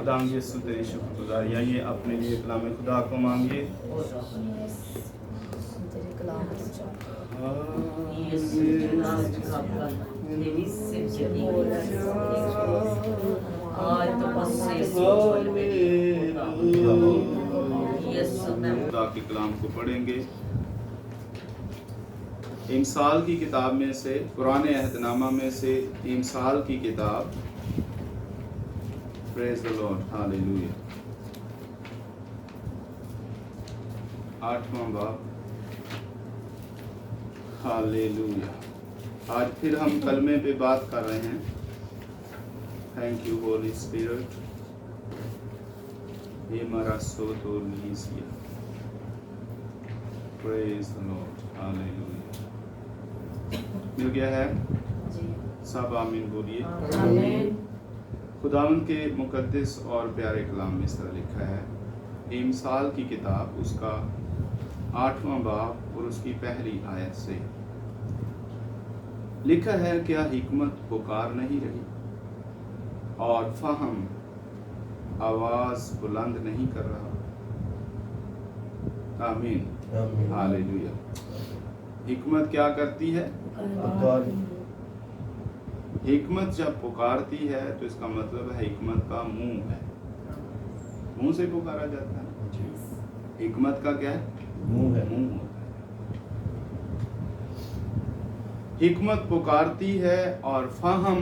खुदाम यीशु तेरी शुक्रगुजार। आइए अपने लिए कलाम खुदा को मांगिए। खुदा के कलाम को पढ़ेंगे। इमसाल की किताब में से, पुराने अहदनामा में से इमसाल की किताब, प्रेज द लॉर्ड, हालेलुया, 8वां बाब, हालेलुया। आज फिर हम कलमे पे बात कर रहे हैं। Thank you holy spirit. ये हमारा सोत और लीजिए। Praise the lord, hallelujah. मिल गया है सब? आमीन बोलिए। आमीन। खुदावंद के मुकद्दस और प्यारे कलाम में इस तरह लिखा है, इमसाल की किताब, उसका 8वां बाब और उसकी पहली आयत से लिखा है, क्या हिकमत पुकार नहीं रही और फहम आवाज बुलंद नहीं कर रहा? आमीन, हालेलुया। हिकमत क्या करती है? हिकमत जब पुकारती है तो इसका मतलब है हिकमत का मुंह है, मुंह से पुकारा जाता है। हिकमत का क्या है? मुंह है, मुंह होता है। हिकमत पुकारती है और फहम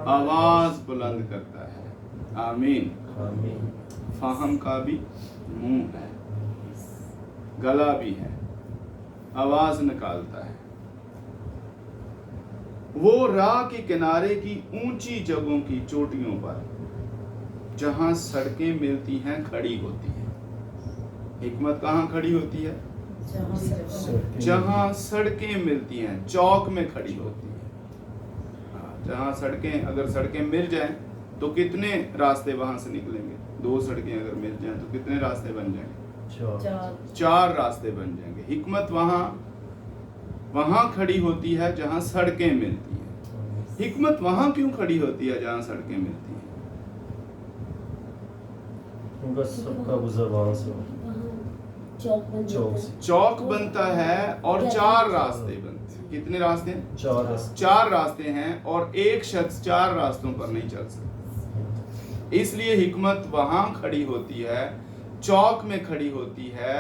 आवाज बुलंद करता है। आमीन, आमीन। फहम का भी मुंह है, गला भी है, आवाज निकालता है। वो राह के किनारे की ऊंची जगहों की चोटियों पर जहां सड़कें मिलती हैं खड़ी होती है। हिकमत कहाँ खड़ी होती है? जहां सड़कें मिलती हैं, चौक में खड़ी होती है। जहां सड़कें, अगर सड़कें मिल जाएं तो कितने रास्ते वहां से निकलेंगे? 2 सड़कें अगर मिल जाएं तो कितने रास्ते बन जाएंगे? 4 रास्ते बन जाएंगे। हिकमत वहां खड़ी होती है जहां सड़कें मिलती हैं। हिकमत वहां क्यों खड़ी होती है जहां सड़कें मिलती हैं? सबका गुजर वहां से चौक बनता है और 4 रास्ते बनते हैं। कितने रास्ते हैं? 4 रास्ते हैं और एक शख्स 4 रास्तों पर नहीं चल सकता। इसलिए हिकमत वहां खड़ी होती है, चौक में खड़ी होती है,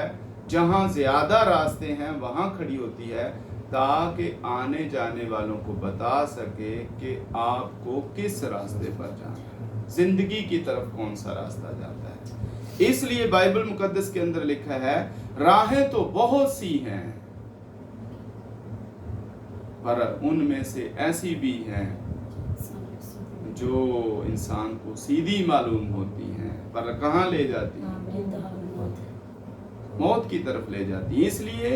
जहां ज्यादा रास्ते हैं वहां खड़ी होती है, ताकि आने जाने वालों को बता सके कि आपको किस रास्ते पर जाना है, जिंदगी की तरफ कौन सा रास्ता जाता है। इसलिए बाइबल मुकद्दस के अंदर लिखा है, राहें तो बहुत सी हैं पर उनमें से ऐसी भी हैं जो इंसान को सीधी मालूम होती हैं, पर कहाँ ले जाती हैं? मौत की तरफ ले जाती है। इसलिए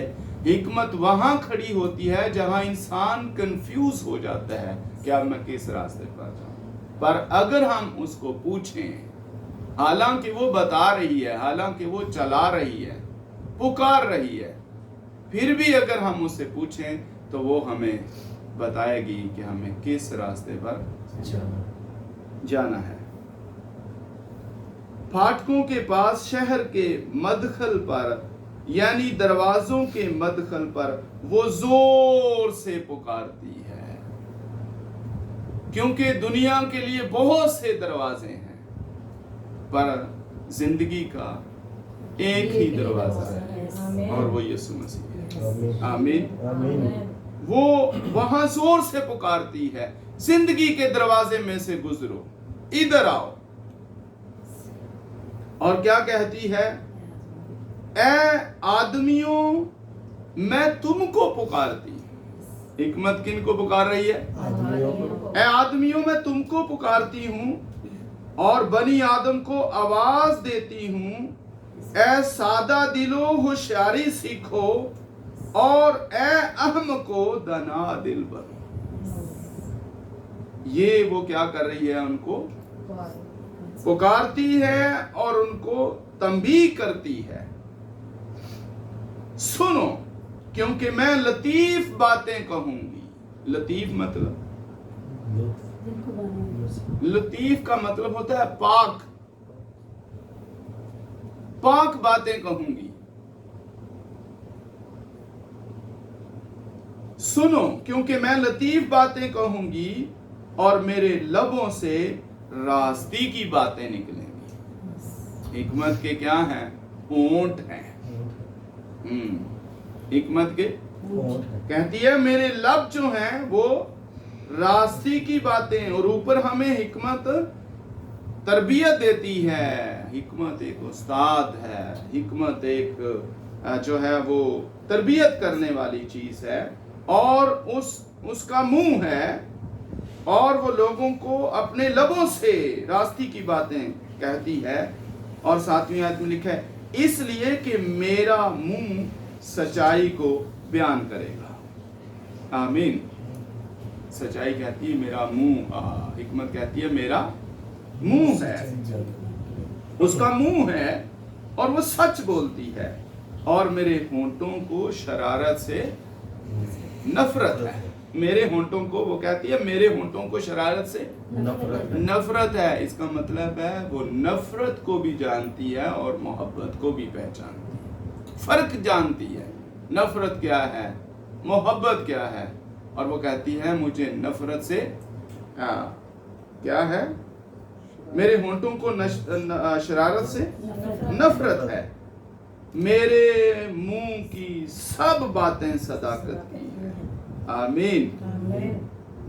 हिकमत वहां खड़ी होती है जहां इंसान कंफ्यूज हो जाता है कि अब मैं किस रास्ते पर जाऊं। पर अगर हम उसको पूछें, हालांकि वो बता रही है, हालांकि वो चला रही है, पुकार रही है, फिर भी अगर हम उससे पूछें तो वो हमें बताएगी कि हमें किस रास्ते पर जाना है। फाटकों के पास, शहर के मदखल पर, यानी दरवाजों के मदखल पर वो जोर से पुकारती है, क्योंकि दुनिया के लिए बहुत से दरवाजे हैं पर जिंदगी का एक ही दरवाजा है और वो यीशु मसीह है। आमीन। वो वहां जोर से पुकारती है, जिंदगी के दरवाजे में से गुजरो, इधर आओ। और क्या कहती है? ऐ आदमियों, मैं तुमको पुकारती। हिकमत किन को पुकार रही है? ऐ आदमियों, मैं तुमको पुकारती हूं और बनी आदम को आवाज देती हूं। ऐ सादा दिलो, होशियारी सीखो और ऐ अहम को दना दिल बनो। ये वो क्या कर रही है? उनको पुकारती है और उनको तंबीह करती है, सुनो क्योंकि मैं लतीफ बातें कहूंगी। लतीफ मतलब लतीफ का मतलब होता है पाक, पाक बातें कहूंगी। सुनो, क्योंकि मैं लतीफ बातें कहूंगी और मेरे लबों से रास्ती की बातें निकलेंगी। हिकमत के क्या हैं? ऊंट हैं। हिकमत के कहती है मेरे लब जो हैं वो रास्ती की बातें, और ऊपर हमें हिकमत तरबियत देती है। हिकमत एक उस्ताद है, हिकमत एक जो है वो तरबियत करने वाली चीज है, और उसका मुंह है, और वो लोगों को अपने लबों से रास्ती की बातें कहती है। और 7वीं आयत में लिखा है इसलिए कि मेरा मुंह सच्चाई को बयान करेगा। आमीन। सच्चाई कहती है मेरा मुंह, हिकमत कहती है मेरा मुंह है, उसका मुंह है और वो सच बोलती है, और मेरे होंठों को शरारत से नफरत है। मेरे होंठों को, वो कहती है मेरे होंठों को शरारत से नफरत है। इसका मतलब है वो नफरत को भी जानती है और मोहब्बत को भी पहचानती है, फर्क जानती है। नफरत क्या है, मोहब्बत क्या है। और वो कहती है मुझे नफरत से क्या है, मेरे होंठों को शरारत से नफरत है। मेरे मुंह की सब बातें सदाकत की है। आमीन।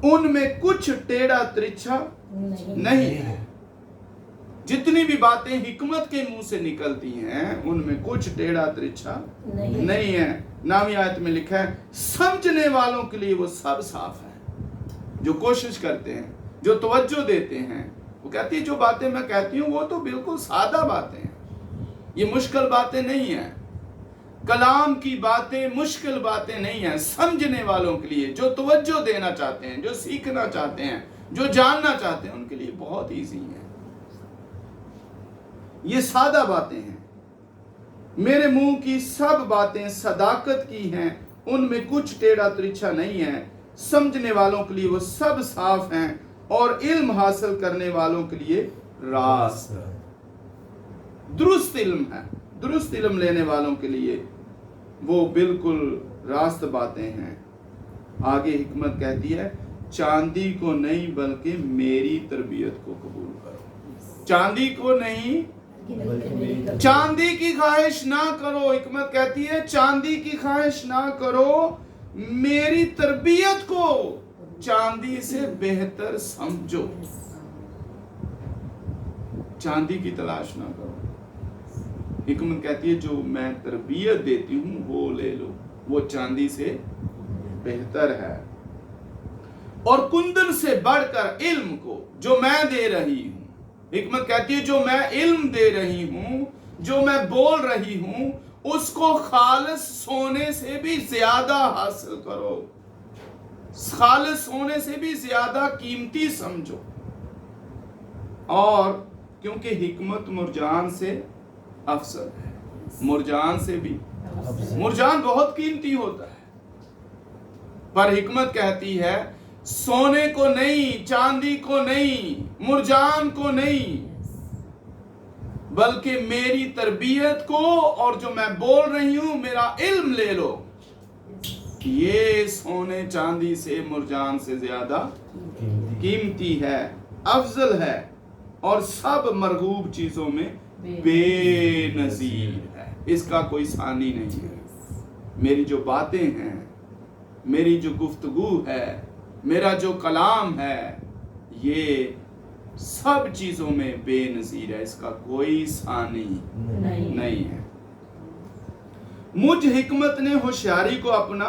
उनमें कुछ टेढ़ा तिरछा नहीं है। जितनी भी बातें हिकमत के मुंह से निकलती हैं उनमें कुछ टेढ़ा तिरछा नहीं है। 9वीं आयत में लिखा है समझने वालों के लिए वो सब साफ है। जो कोशिश करते हैं, जो तवज्जो देते हैं, वो कहती है जो बातें मैं कहती हूँ वो तो बिल्कुल सादा बातें हैं, ये मुश्किल बातें नहीं है। कलाम की बातें मुश्किल बातें नहीं है। समझने वालों के लिए, जो तवज्जो देना चाहते हैं, जो सीखना चाहते हैं, जो जानना चाहते हैं, उनके लिए बहुत इजी है। ये सादा बातें हैं। मेरे मुंह की सब बातें सदाकत की हैं, उनमें कुछ टेढ़ा तिरछा नहीं है। समझने वालों के लिए वो सब साफ हैं, और इल्म हासिल करने वालों के लिए रास्त दुरुस्त इल्म है। दुरुस्त इल्म लेने वालों के लिए वो बिल्कुल रास्त बातें हैं। आगे हिकमत कहती है चांदी को नहीं बल्कि मेरी तरबियत को कबूल करो। चांदी को नहीं, चांदी की ख्वाहिश ना करो। हिकमत कहती है चांदी की ख्वाहिश ना करो, मेरी तरबियत को चांदी से बेहतर समझो। चांदी की तलाश ना करो। हिकमत कहती है जो मैं तरबियत देती हूं वो ले लो, वो चांदी से बेहतर है। और कुंदन से बढ़कर इल्म को जो मैं दे रही हूं, हिकमत कहती है जो मैं इल्म दे रही हूं, जो मैं बोल रही हूं, उसको खालिस सोने से भी ज्यादा हासिल करो, खालिस सोने से भी ज्यादा कीमती समझो। और क्योंकि हिकमत मुरजान से अफसल है, मुरजान से भी, मुरजान बहुत कीमती होता है, पर हिकमत कहती है सोने को नहीं, चांदी को नहीं, मुरजान को नहीं, बल्कि मेरी तरबियत को और जो मैं बोल रही हूं मेरा इल्म ले लो। ये सोने चांदी से, मुरजान से ज्यादा कीमती है, अफजल है, और सब मरगूब चीजों में बेनजीर है। इसका कोई सानी नहीं है। मेरी जो बातें हैं, मेरी जो गुफ्तगू है, मेरा जो कलाम है, ये सब चीजों में बेनजीर है, इसका कोई सानी नहीं है। मुझ हिकमत ने होशियारी को अपना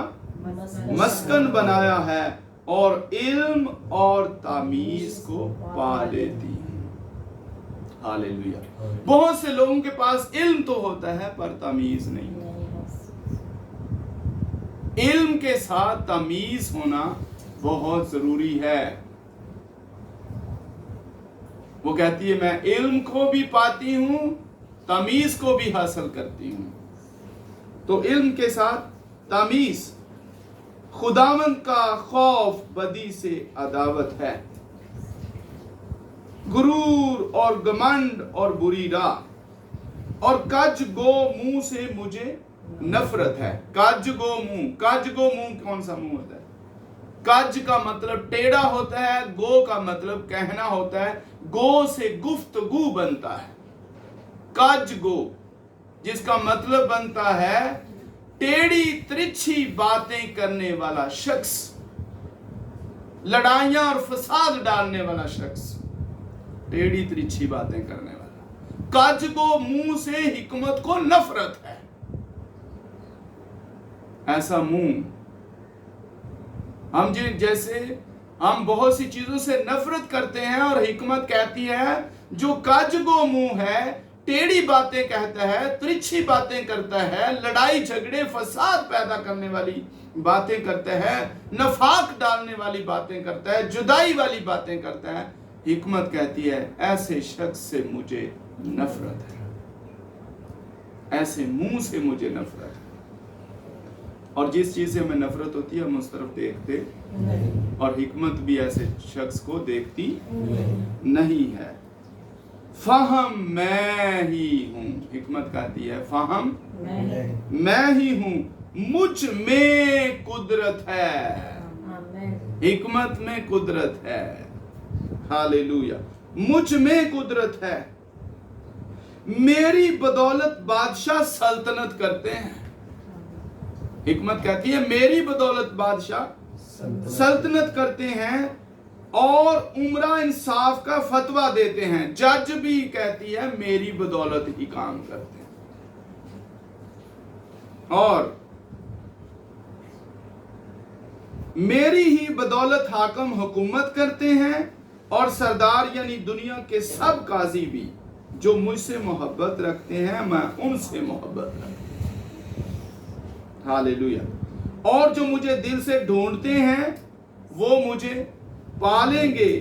मस्कन बनाया है और इल्म और तामीज को पा लेती है। हालेलुया। बहुत से लोगों के पास इल्म तो होता है पर तमीज नहीं। इल्म के साथ तमीज होना बहुत जरूरी है। वो कहती है मैं इल्म को भी पाती हूं, तमीज को भी हासिल करती हूं। तो इल्म के साथ तमीज, खुदावंद का खौफ बदी से अदावत है। गुरूर और घमंड और बुरी राह और कज गो मुंह से मुझे नफरत है। कज गो मुंह कौन सा मुंह होता है? कज का मतलब टेढ़ा होता है, गो का मतलब कहना होता है, गो से गुफ्तगू बनता है। कज गो जिसका मतलब बनता है टेढ़ी तिरछी बातें करने वाला शख्स, लड़ाइयां और फसाद डालने वाला शख्स, टेढ़ी तिरछी बातें करने वाला। कज गो मुंह से हिकमत को नफरत है। ऐसा मुंह, हम जैसे हम बहुत सी चीजों से नफरत करते हैं और हिकमत कहती है जो कज गो मुंह है, टेढ़ी बातें कहता है, तिरछी बातें करता है, लड़ाई झगड़े फसाद पैदा करने वाली बातें करता है, नफाक डालने वाली बातें करता है, जुदाई वाली बातें करता है, हिकमत कहती है ऐसे शख्स से मुझे नफरत है, ऐसे मुंह से मुझे नफरत है। और जिस चीज से हमें नफरत होती है हम उस तरफ देखते नहीं, और हिकमत भी ऐसे शख्स को देखती नहीं है। फहम मैं ही हूं, हिकमत कहती है फहम मैं ही हूं, मुझ में कुदरत है। हिकमत में कुदरत है, हालेलुया, मुझ में कुदरत है। मेरी बदौलत बादशाह सल्तनत करते हैं। हिकमत कहती है मेरी बदौलत बादशाह सल्तनत करते हैं और उमरा इंसाफ का फतवा देते हैं। जज भी कहती है मेरी बदौलत ही काम करते हैं। और मेरी ही बदौलत हाकम हुकूमत करते हैं और सरदार यानी दुनिया के सब काजी भी जो मुझसे मोहब्बत रखते हैं मैं उनसे मोहब्बत रखता हूं। हालेलुया। और जो मुझे दिल से ढूंढते हैं वो मुझे पालेंगे,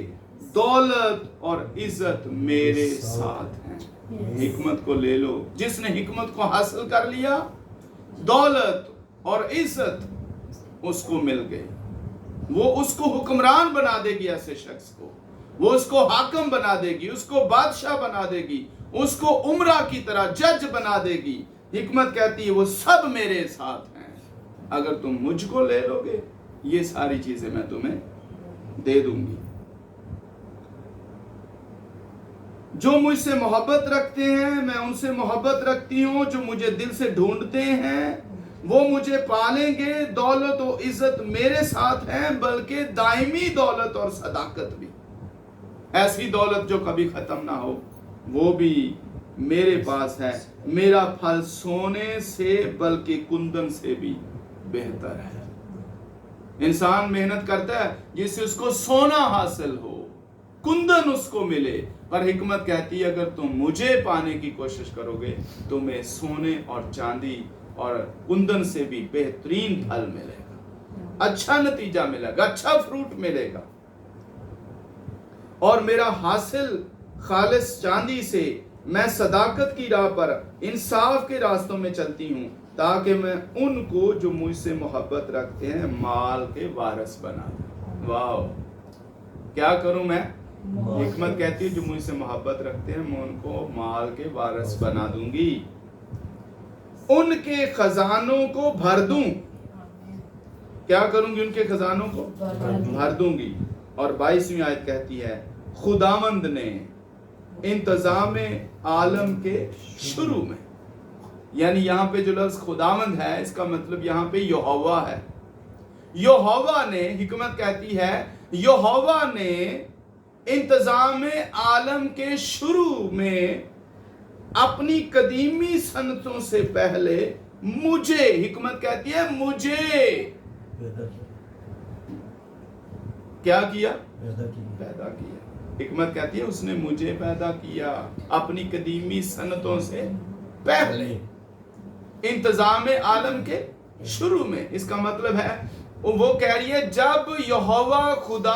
दौलत और इज्जत मेरे साथ हैं। हिकमत को ले लो, जिसने हिकमत को हासिल कर लिया दौलत और इज्जत उसको मिल गई। वो उसको हुक्मरान बना देगी, ऐसे शख्स को वो उसको हाकिम बना देगी, उसको बादशाह बना देगी, उसको उमरा की तरह जज बना देगी। हिकमत कहती है वो सब मेरे साथ हैं, अगर तुम मुझको ले लोगे ये सारी चीजें मैं तुम्हें दे दूंगी। जो मुझसे मोहब्बत रखते हैं मैं उनसे मोहब्बत रखती हूं, जो मुझे दिल से ढूंढते हैं वो मुझे पालेंगे, दौलत और इज्जत मेरे साथ है, बल्कि दायमी दौलत और सदाकत भी, ऐसी दौलत जो कभी खत्म ना हो, वो भी मेरे पास है। मेरा फल सोने से बल्कि कुंदन से भी बेहतर है। इंसान मेहनत करता है जिससे उसको सोना हासिल हो, कुंदन उसको मिले, पर हिकमत कहती है अगर तुम मुझे पाने की कोशिश करोगे तुम्हें सोने और चांदी और कुंदन से भी बेहतरीन फल मिलेगा, अच्छा नतीजा मिलेगा, अच्छा फ्रूट मिलेगा। और मेरा हासिल खालिस चांदी से, मैं सदाकत की राह पर इंसाफ के रास्तों में चलती हूँ ताकि मैं उनको जो मुझसे मोहब्बत रखते हैं माल के वारिस बना दूं। वाह, क्या करूं मैं? हिकमत कहती है जो मुझसे मोहब्बत रखते हैं मैं उनको माल के वारिस बना दूंगी, उनके खजानों को भर दूं। क्या करूंगी? उनके खजानों को भर दूंगी। और 22वीं आयत कहती है खुदावंद ने इंतजाम आलम के शुरू में, यानी यहाँ पे जो लफ्ज खुदावंद है इसका मतलब यहाँ पे यहोवा है। यहोवा ने, हिकमत कहती है यहोवा ने इंतजाम आलम के शुरू में अपनी कदीमी सनतों से पहले मुझे, हिकमत कहती है मुझे क्या किया? पैदा किया। हिकमत कहती है उसने मुझे पैदा किया अपनी कदीमी सनतों से पहले, इंतजाम आलम के शुरू में। इसका मतलब है वो कह रही है जब यहोवा खुदा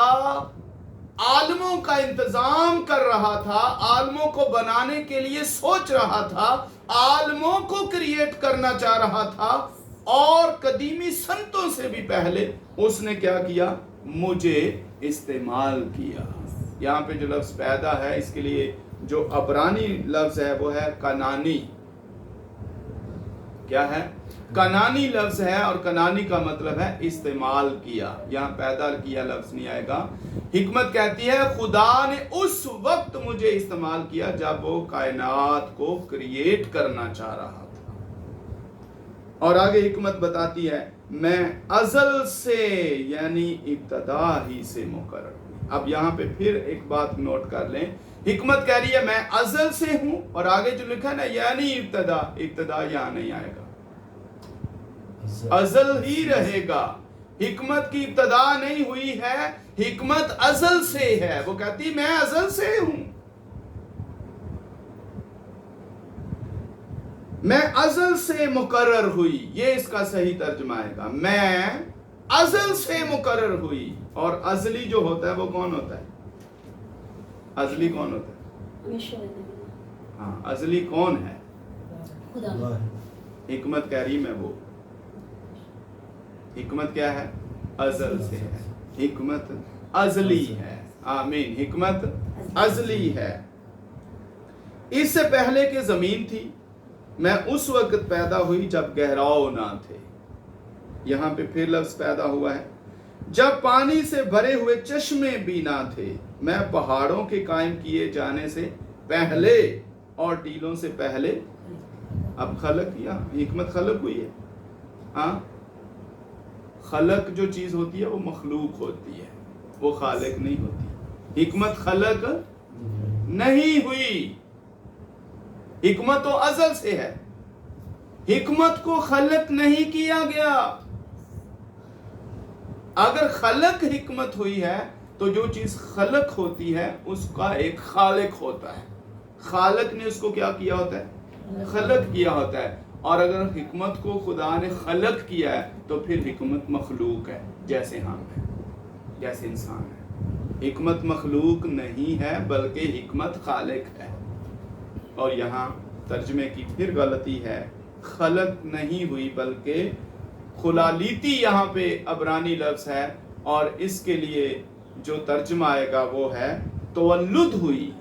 आलमों का इंतजाम कर रहा था, आलमों को बनाने के लिए सोच रहा था, आलमों को क्रिएट करना चाह रहा था, और कदीमी संतों से भी पहले उसने क्या किया? मुझे इस्तेमाल किया। यहाँ पे जो लफ्ज पैदा है इसके लिए जो अबरानी लफ्ज है वो है कनानी। क्या है? कनानी लफ्ज है, और कनानी का मतलब है इस्तेमाल किया। यहाँ पैदा किया लफ्ज नहीं आएगा। हिकमत कहती है खुदा ने उस वक्त मुझे इस्तेमाल किया जब वो कायनात को क्रिएट करना चाह रहा था। और आगे हिकमत बताती है मैं अजल से यानी इब्तदा ही से मुकर्रर हुई। अब यहाँ पे फिर एक बात नोट कर लें, हिकमत कह रही है मैं अजल से हूं, और आगे जो लिखा है ना यानी इब्तदा, इब्तदा यहां नहीं आएगा, अजल ही रहेगा। हिकमत की इब्तदा नहीं हुई है, हिकमत अजल से है। वो कहती मैं अजल से हूं, मैं अजल से मुकर्रर हुई, ये इसका सही तर्जुमा आएगा। मैं अजल से मुकर्रर हुई। और अजली जो होता है वो कौन होता है? अजली कौन होता है? हाँ, अजली कौन है? खुदा। हिकमत कह रही मैं वो। हिकमत क्या है? अजल से है। हिकमत अजली है। आमीन। हिकमत अजली है। इससे पहले कि जमीन थी मैं उस वक्त पैदा हुई जब गहराव ना थे। यहां पे फिर लफ्ज पैदा हुआ है। जब पानी से भरे हुए चश्मे भी ना थे, मैं पहाड़ों के कायम किए जाने से पहले और टीलों से पहले। अब खलक या हिकमत खलक हुई है। हाँ, खलक जो चीज होती है वो मखलूक होती है, वो खालिक नहीं होती। हिकमत खलक नहीं हुई। हिकमत तो अजल से है, हिकमत को खलक नहीं किया गया। अगर खलक हिकमत हुई है तो जो चीज खलक होती है उसका एक खालिक होता है। खालिक ने उसको क्या किया होता है? खलक किया होता है। और अगर हिकमत को खुदा ने खलक किया है तो फिर हिकमत मखलूक है, जैसे हम हैं, जैसे इंसान है। हिकमत मखलूक नहीं है बल्कि हिकमत खालिक है। और यहाँ तर्जमे की फिर गलती है, खलक नहीं हुई बल्कि खुलालीती यहाँ पे अबरानी लफ्ज है, और इसके लिए जो तर्जमा आएगा वो है तवल्लुद हुई।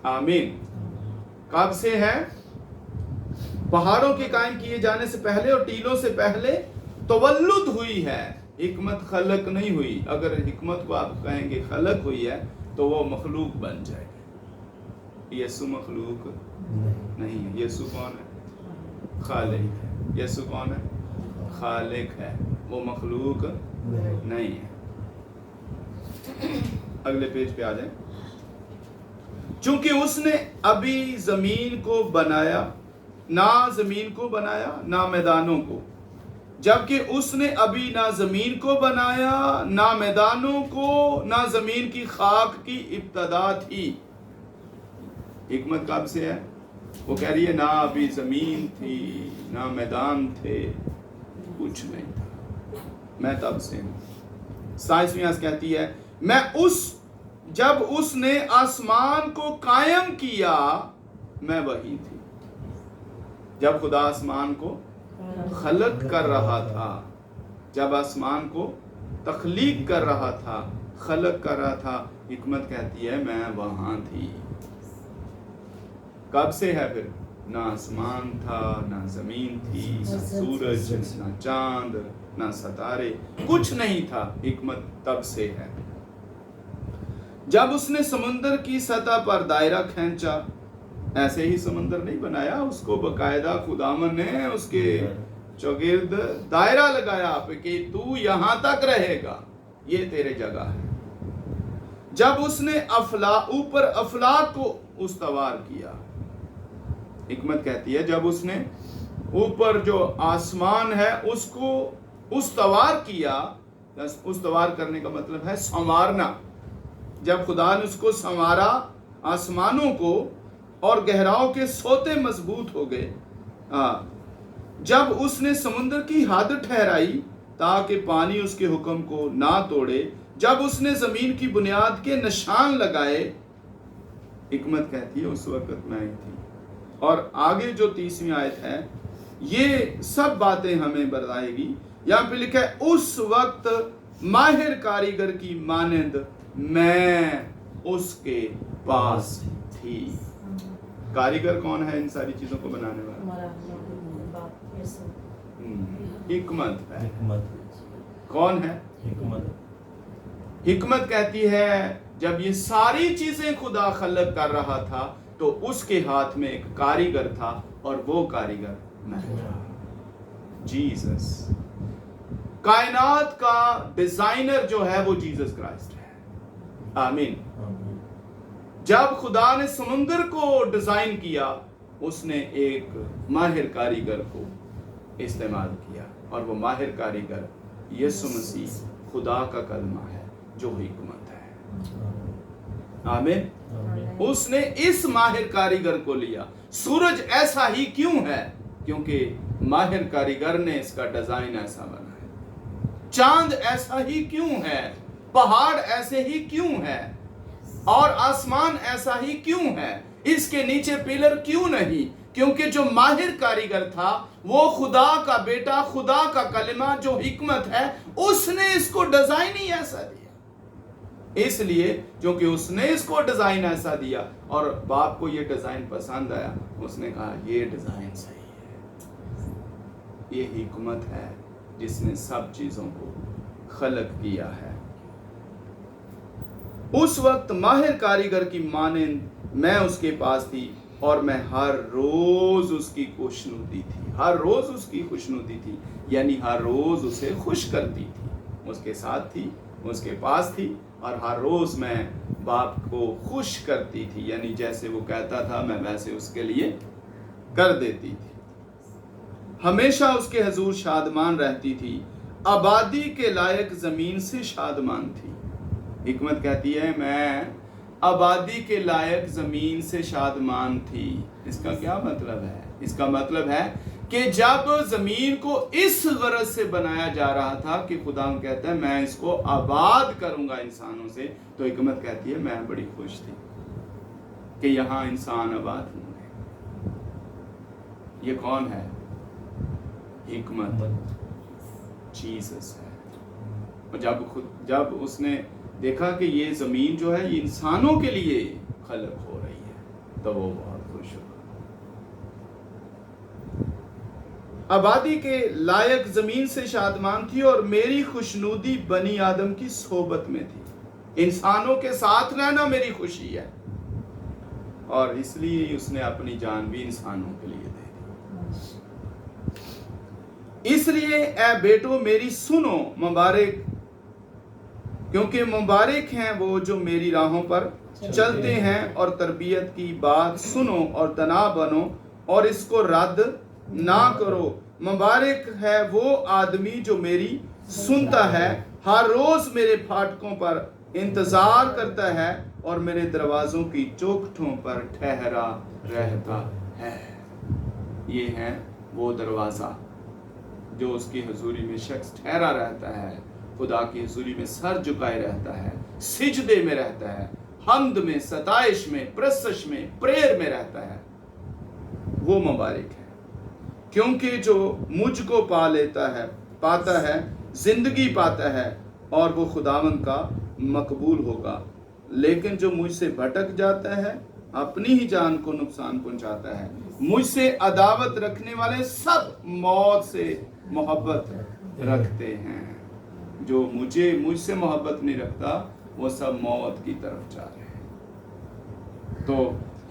आमीन। कब से है? पहाड़ों के कायम किए जाने से पहले और टीलों से पहले तवल्लुद हुई है। हिकमत खलक नहीं हुई। अगर हिकमत को आप कहेंगे खलक हुई है तो वो मखलूक बन जाएगी। यीशु मखलूक नहीं है। यीशु कौन है? खालिक है। यीशु कौन है? खालिक है, वो मखलूक नहीं है। अगले पेज पे आ जाए। चूंकि उसने अभी जमीन को बनाया, ना जमीन को बनाया ना मैदानों को, जबकि उसने अभी ना जमीन को बनाया ना मैदानों को ना जमीन की खाक की इब्तदा थी। हिकमत कब से है? वो कह रही है ना अभी जमीन थी ना मैदान थे, कुछ नहीं था, मैं तब से हूं। 27वीं कहती है मैं जब उसने आसमान को कायम किया मैं वही थी। जब खुदा आसमान को खलक कर रहा था, जब आसमान को तख्लीक कर रहा था, खलक कर रहा था, हिकमत कहती है मैं वहां थी। कब से है फिर? ना आसमान था ना जमीन थी, ना सूरज ना चांद ना सितारे, कुछ नहीं था। हिकमत तब से है। जब उसने समुंदर की सतह पर दायरा खींचा, ऐसे ही समुंदर नहीं बनाया, उसको बकायदा खुदावन ने उसके चौगिर्द दायरा लगाया कि तू यहां तक रहेगा, ये तेरे जगह है। जब उसने ऊपर अफलाक को उस्तवार किया, हिकमत कहती है जब उसने ऊपर जो आसमान है उसको उस्तवार किया, उस्तवार करने का मतलब है संवारना। जब खुदा ने उसको संवारा आसमानों को और गहराओं के सोते मजबूत हो गए। जब उसने समुद्र की हद ठहराई ताकि पानी उसके हुक्म को ना तोड़े, जब उसने जमीन की बुनियाद के निशान लगाए, हिकमत कहती है उस वक्त मैं थी। और आगे जो 30वीं आयत है ये सब बातें हमें बताएगी। यहाँ पे लिखा है उस वक्त माहिर कारीगर की मानंद मैं उसके पास थी। कारीगर कौन है इन सारी चीजों को बनाने वाला? हिकमत है। हिकमत। कौन है? हिकमत। हिकमत कहती है जब ये सारी चीजें खुदा खलक कर रहा था तो उसके हाथ में एक कारीगर था और वो कारीगर मैं था, जीसस। कायनात का डिजाइनर जो है वो जीसस क्राइस्ट है। आमीन। जब खुदा ने समुंदर को डिजाइन किया उसने एक माहिर कारीगर को इस्तेमाल किया और वो माहिर कारीगर यीशु मसीह खुदा का कलमा है जो हिकमत है। आमीन। उसने इस माहिर कारीगर को लिया। सूरज ऐसा ही क्यों है? क्योंकि माहिर कारीगर ने इसका डिजाइन ऐसा बना है। चांद ऐसा ही क्यों है? पहाड़ ऐसे ही क्यों है? और आसमान ऐसा ही क्यों है? इसके नीचे पिलर क्यों नहीं? क्योंकि जो माहिर कारीगर था वो खुदा का बेटा, खुदा का कलिमा जो हिकमत है, उसने इसको डिजाइन ही ऐसा दिया। इसलिए क्योंकि उसने इसको डिजाइन ऐसा दिया और बाप को ये डिजाइन पसंद आया, उसने कहा ये डिजाइन सही है। ये हिकमत है जिसने सब चीजों को खलक किया है। उस वक्त माहिर कारीगर की मानंद मैं उसके पास थी और मैं हर रोज उसकी खुशनुदी थी। हर रोज उसकी खुशनुदी थी यानी हर रोज उसे खुश करती थी। उसके साथ थी, उसके पास थी और हर रोज मैं बाप को खुश करती थी, यानी जैसे वो कहता था मैं वैसे उसके लिए कर देती थी। हमेशा उसके हुजूर शादमान रहती थी, आबादी के लायक जमीन से शादमान थी। हिकमत कहती है मैं आबादी के लायक जमीन से शादमान थी। इसका क्या मतलब है? इसका मतलब है कि जब जमीन को इस गरज से बनाया जा रहा था कि खुदा कहता है मैं इसको आबाद करूंगा इंसानों से, तो हिकमत कहती है मैं बड़ी खुश थी कि यहां इंसान आबाद होंगे। ये कौन है? हिकमत, जीसस है। और जब उसने देखा कि ये जमीन जो है ये इंसानों के लिए खलक हो रही है तो वो बहुत खुश हुआ। आबादी के लायक जमीन से शादमान थी और मेरी खुशनुदी बनी आदम की सोबत में थी। इंसानों के साथ रहना मेरी खुशी है और इसलिए उसने अपनी जान भी इंसानों के लिए दे दी। इसलिए ऐ बेटो मेरी सुनो, मुबारक, क्योंकि मुबारक हैं वो जो मेरी राहों पर चलते हैं और तरबियत की बात सुनो और तना बनो और इसको रद्द ना करो। मुबारक है वो आदमी जो मेरी सुनता है, हर रोज मेरे फाटकों पर इंतजार करता है और मेरे दरवाजों की चौखटों पर ठहरा रहता है। ये है वो दरवाजा जो उसकी हुजूरी में शख्स ठहरा रहता है, खुदा की हुजूरी में सर झुकाए रहता है, सिजदे में रहता है, हम्द में, सताइश में, प्रशंसा में, प्रेयर में रहता है। वो मुबारक है क्योंकि जो मुझको पा लेता है, पाता है, जिंदगी पाता है और वो खुदावंद का मकबूल होगा। लेकिन जो मुझसे भटक जाता है अपनी ही जान को नुकसान पहुंचाता है। मुझसे अदावत रखने वाले सब मौत से मोहब्बत रखते हैं। जो मुझसे मोहब्बत नहीं रखता वो सब मौत की तरफ जा रहे हैं। तो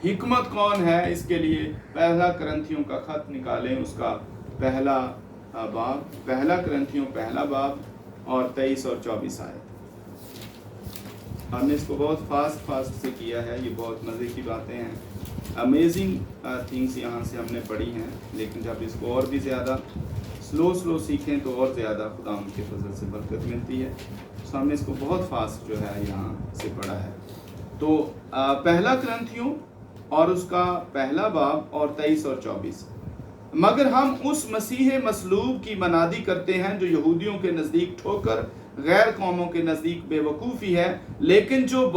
हिकमत कौन है? इसके लिए पहला करंथियों का खत निकालें, उसका पहला बाब, पहला करंथियों पहला बाब और 23 और 24 आयत। हमने इसको बहुत फास्ट से किया है, ये बहुत मज़े की बातें हैं, अमेजिंग थिंग्स यहाँ से हमने पढ़ी हैं। लेकिन जब इसको और भी ज़्यादा स्लो सीखें तो और ज़्यादा खुदा उनके फजल से बरकत मिलती है। तो हमने इसको बहुत फास्ट जो है यहाँ से पढ़ा है। तो पहला करंथियों और उसका पहला बाब और 23 और 24। मगर हम उस मसीह मसलूब की मनादी करते हैं जो यहूदियों के नज़दीक ठोकर, गैर कौमों के नज़दीक बेवकूफ़ी है, लेकिन जो